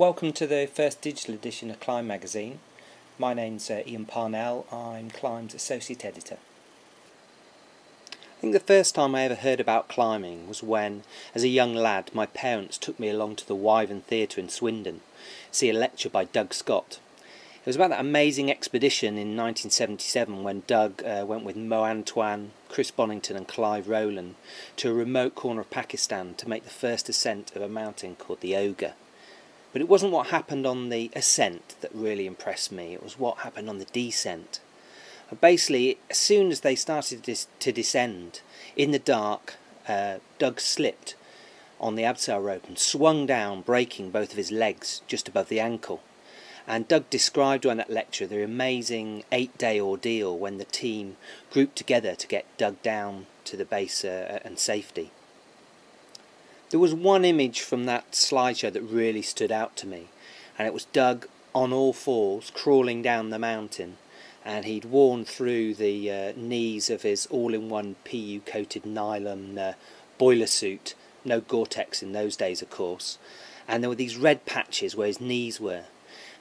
Welcome to the first digital edition of Climb magazine. My name's Ian Parnell. I'm Climb's Associate Editor. I think the first time I ever heard about climbing was when, as a young lad, my parents took me along to the Wyvern Theatre in Swindon to see a lecture by Doug Scott. It was about that amazing expedition in 1977 when Doug went with Mo Antoine, Chris Bonington and Clive Rowland to a remote corner of Pakistan to make the first ascent of a mountain called the Ogre. But it wasn't what happened on the ascent that really impressed me, it was what happened on the descent. Basically, as soon as they started to descend, in the dark, Doug slipped on the abseil rope and swung down, breaking both of his legs just above the ankle. And Doug described during that lecture the amazing 8-day ordeal when the team grouped together to get Doug down to the base and safety. There was one image from that slideshow that really stood out to me, and it was Doug on all fours crawling down the mountain, and he'd worn through the knees of his all-in-one PU coated nylon boiler suit, no Gore-Tex in those days of course, and there were these red patches where his knees were,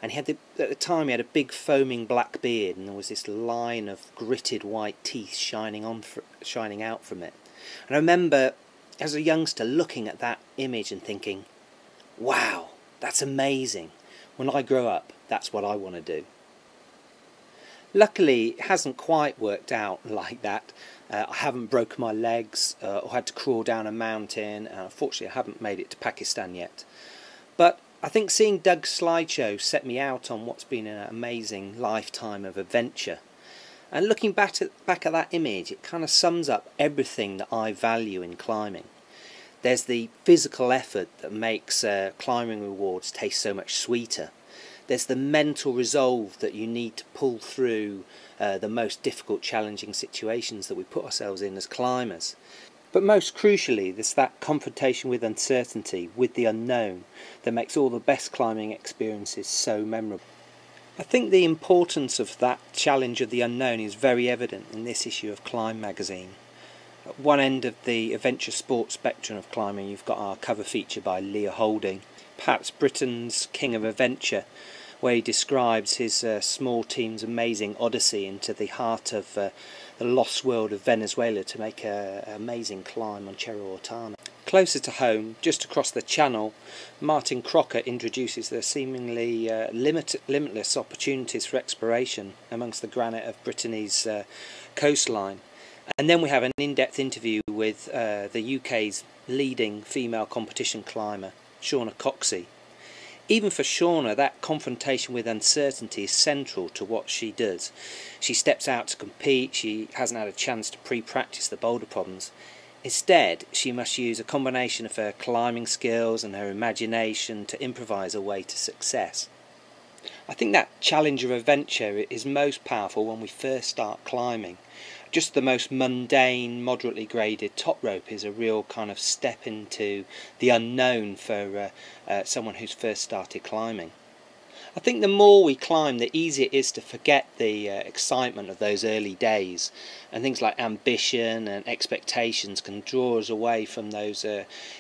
and he had at the time he had a big foaming black beard, and there was this line of gritted white teeth shining out from it. And I remember as a youngster looking at that image and thinking, wow, that's amazing. When I grow up, that's what I want to do. Luckily, it hasn't quite worked out like that. I haven't broken my legs or had to crawl down a mountain. Unfortunately, I haven't made it to Pakistan yet. But I think seeing Doug's slideshow set me out on what's been an amazing lifetime of adventure. And looking back at that image, it kind of sums up everything that I value in climbing. There's the physical effort that makes climbing rewards taste so much sweeter. There's the mental resolve that you need to pull through the most difficult, challenging situations that we put ourselves in as climbers. But most crucially, there's that confrontation with uncertainty, with the unknown, that makes all the best climbing experiences so memorable. I think the importance of that challenge of the unknown is very evident in this issue of Climb magazine. At one end of the adventure sports spectrum of climbing, you've got our cover feature by Leah Holding, perhaps Britain's king of adventure, where he describes his small team's amazing odyssey into the heart of the lost world of Venezuela to make an amazing climb on Cerro Ortana. Closer to home, just across the channel, Martin Crocker introduces the seemingly limitless opportunities for exploration amongst the granite of Brittany's coastline. And then we have an in-depth interview with the UK's leading female competition climber, Shauna Coxey. Even for Shauna, that confrontation with uncertainty is central to what she does. She steps out to compete, she hasn't had a chance to pre-practice the boulder problems. Instead, she must use a combination of her climbing skills and her imagination to improvise her way to success. I think that challenge of adventure is most powerful when we first start climbing. Just the most mundane, moderately graded top rope is a real kind of step into the unknown for someone who's first started climbing. I think the more we climb, the easier it is to forget the excitement of those early days, and things like ambition and expectations can draw us away from those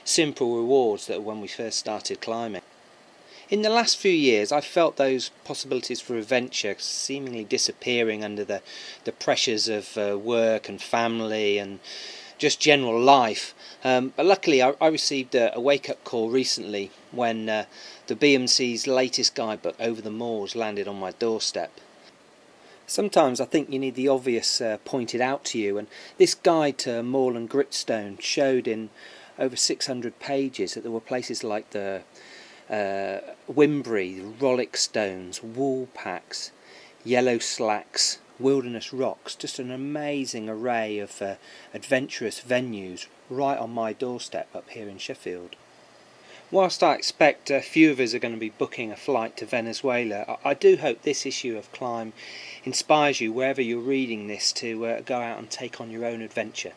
simple rewards that were when we first started climbing. In the last few years, I've felt those possibilities for adventure seemingly disappearing under the pressures of work and family and just general life. But luckily I received a wake-up call recently when the BMC's latest guidebook, Over the Moors, landed on my doorstep. Sometimes I think you need the obvious pointed out to you, and this guide to moorland gritstone showed in over 600 pages that there were places like the Wimbury, Rollick stones, Woolpacks, yellow slacks, wilderness rocks, just an amazing array of adventurous venues right on my doorstep up here in Sheffield. Whilst I expect a few of us are going to be booking a flight to Venezuela, I do hope this issue of Climb inspires you wherever you're reading this to go out and take on your own adventure.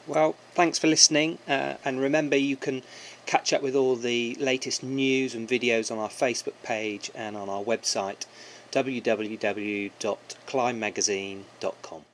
Well, thanks for listening, and remember you can catch up with all the latest news and videos on our Facebook page and on our website www.climbmagazine.com.